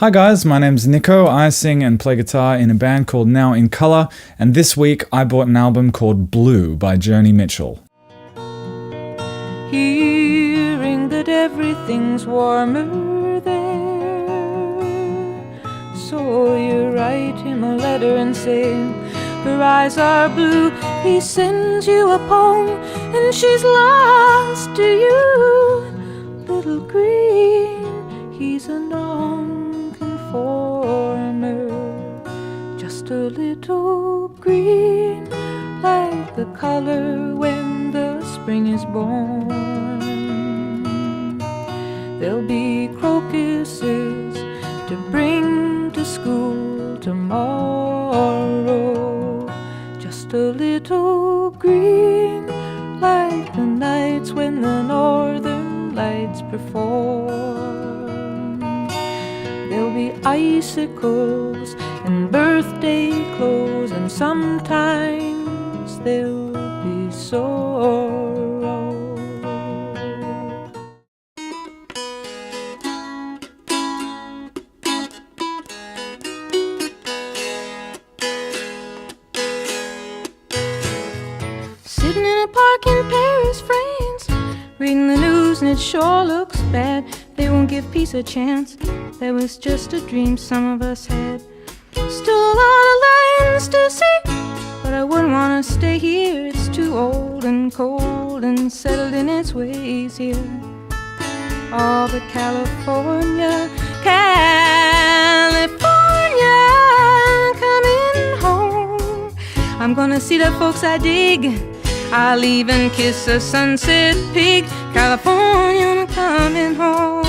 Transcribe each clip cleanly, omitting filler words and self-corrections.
Hi guys, my name's Niko. I sing and play guitar in a band called Now in Colour, and this week I bought an album called Blue by Joni Mitchell. Hearing that everything's warmer there, so you write him a letter and say her eyes are blue. He sends you a poem and she's lost to you. Little green, he's a non-conformer, just a little green, like the color when the spring is born. There'll be crocuses to bring to school tomorrow, just a little green, like the nights when the northern lights perform. There'll be icicles and birthday clothes, and sometimes there'll be sorrow. Sitting in a park in Paris, France, reading the news and it sure looks bad. They won't give peace a chance. That was just a dream some of us had. Still a lot of lands to see, but I wouldn't want to stay here. It's too old and cold and settled in its ways here. Oh, but California, California, coming home. I'm gonna see the folks I dig. I'll even kiss a sunset pig. California, I'm coming home.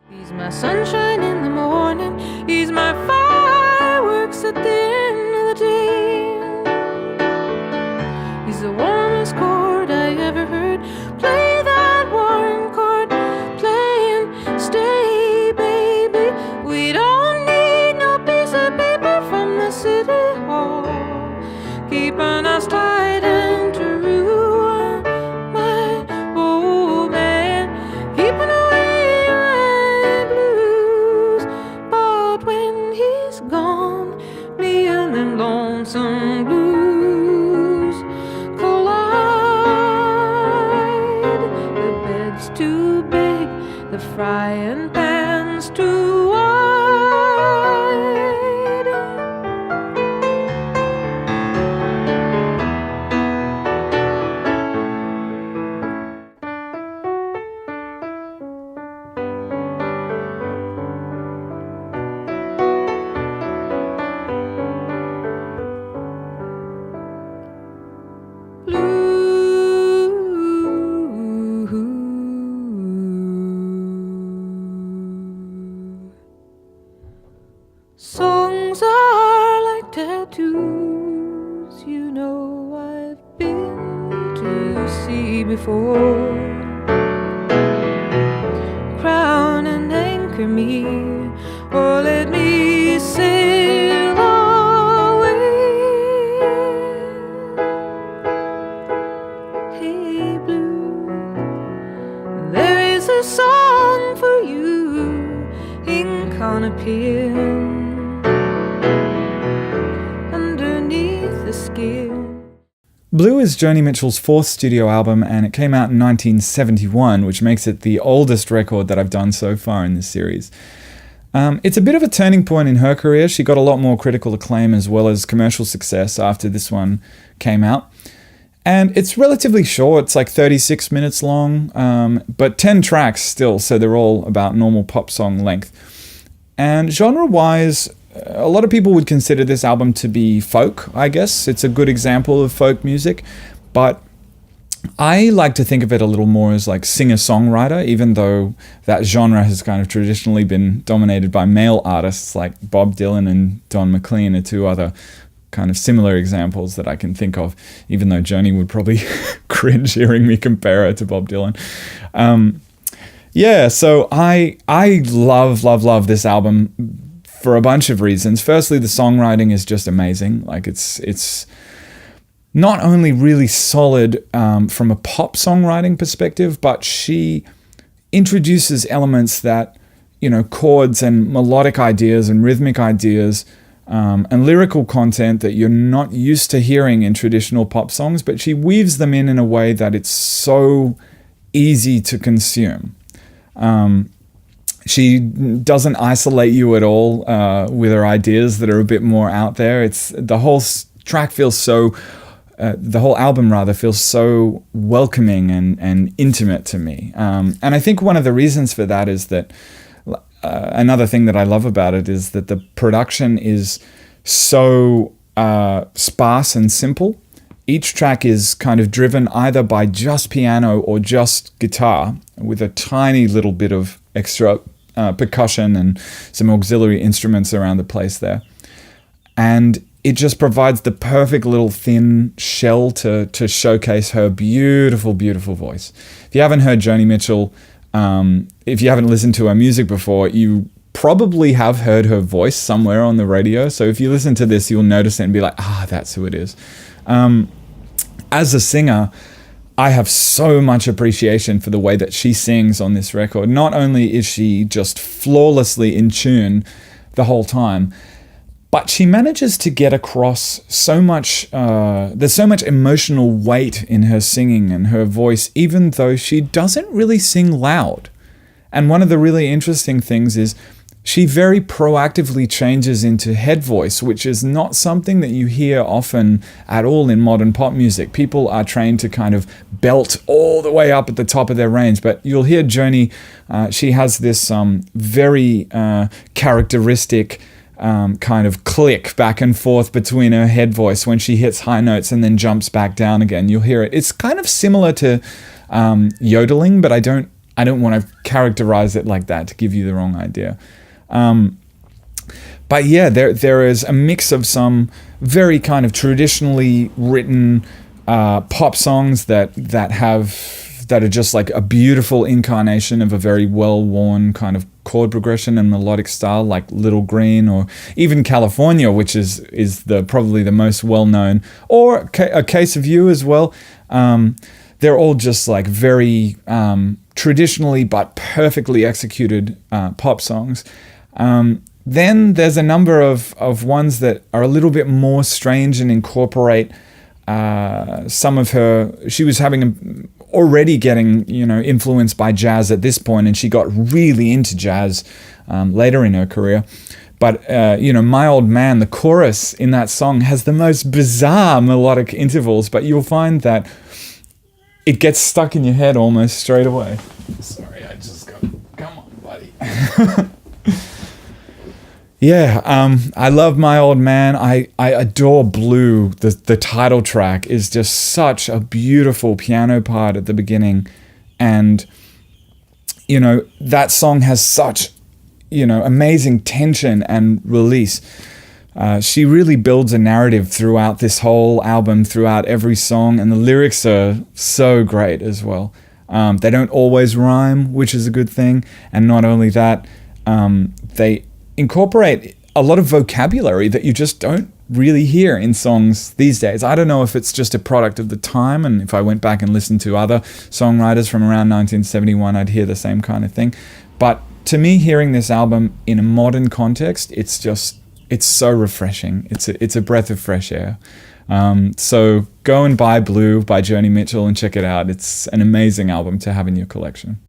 He's my sunshine in the morning. He's my fireworks at the end of the day. He's the warmest chord I ever heard. Play that warm chord, playing stay, baby. We don't need no piece of paper from the city hall, keeping us tight and true. My old man, keeping away my blues. But when he's gone, me and them lonesome blues collide. The bed's too big, the frying pan's too wide. Songs are like tattoos, you know I've been to see before. Crown and anchor me, or let me sail away. Hey blue, there is a song for you, ink on a pen, underneath the skin. Blue is Joni Mitchell's fourth studio album, and it came out in 1971, which makes it the oldest record that I've done so far in this series. It's a bit of a turning point in her career. She got a lot more critical acclaim as well as commercial success after this one came out. And it's relatively short, it's like 36 minutes long, but 10 tracks still, so they're all about normal pop song length. And genre-wise, a lot of people would consider this album to be folk, I guess. It's a good example of folk music, but I like to think of it a little more as like singer-songwriter, even though that genre has kind of traditionally been dominated by male artists like Bob Dylan and Don McLean are two other kind of similar examples that I can think of, even though Joni would probably cringe hearing me compare her to Bob Dylan. So I love this album for a bunch of reasons. Firstly, the songwriting is just amazing. Like it's not only really solid from a pop songwriting perspective, but she introduces elements that, chords and melodic ideas and rhythmic ideas and lyrical content that you're not used to hearing in traditional pop songs, but she weaves them in a way that it's so easy to consume. She doesn't isolate you at all with her ideas that are a bit more out there. The whole track feels so, the whole album rather feels so welcoming and intimate to me. And I think one of the reasons for that is that another thing that I love about it is that the production is so sparse and simple. Each track is kind of driven either by just piano or just guitar with a tiny little bit of extra percussion and some auxiliary instruments around the place there. And it just provides the perfect little thin shell to showcase her beautiful, beautiful voice. If you haven't heard Joni Mitchell, if you haven't listened to her music before, you probably have heard her voice somewhere on the radio. So if you listen to this, you'll notice it and be like, that's who it is. As a singer, I have so much appreciation for the way that she sings on this record. Not only is she just flawlessly in tune the whole time, but she manages to get across so much, there's so much emotional weight in her singing and her voice, even though she doesn't really sing loud. And one of the really interesting things is she very proactively changes into head voice, which is not something that you hear often at all in modern pop music. People are trained to kind of belt all the way up at the top of their range, but you'll hear Joni, she has this very characteristic kind of click back and forth between her head voice when she hits high notes and then jumps back down again. You'll hear it. It's kind of similar to yodeling, but I don't want to characterize it like that to give you the wrong idea. But yeah, there is a mix of some very kind of traditionally written pop songs that are just like a beautiful incarnation of a very well-worn kind of chord progression and melodic style, like Little Green or even California, which is probably the most well-known, or A Case of You as well. They're all just like very traditionally but perfectly executed pop songs. Then there's a number of ones that are a little bit more strange and incorporate some of her. She was already getting influenced by jazz at this point, and she got really into jazz later in her career. But My Old Man, the chorus in that song has the most bizarre melodic intervals, but you'll find that it gets stuck in your head almost straight away. Sorry, I just got... Come on, buddy. Yeah, I love My Old Man. I adore Blue. The title track is just such a beautiful piano part at the beginning. And, that song has such, amazing tension and release. She really builds a narrative throughout this whole album, throughout every song, and the lyrics are so great as well. They don't always rhyme, which is a good thing. And not only that, they incorporate a lot of vocabulary that you just don't really hear in songs these days. I don't know if it's just a product of the time, and if I went back and listened to other songwriters from around 1971, I'd hear the same kind of thing. But to me, hearing this album in a modern context, it's so refreshing. It's a breath of fresh air. So go and buy Blue by Joni Mitchell and check it out. It's an amazing album to have in your collection.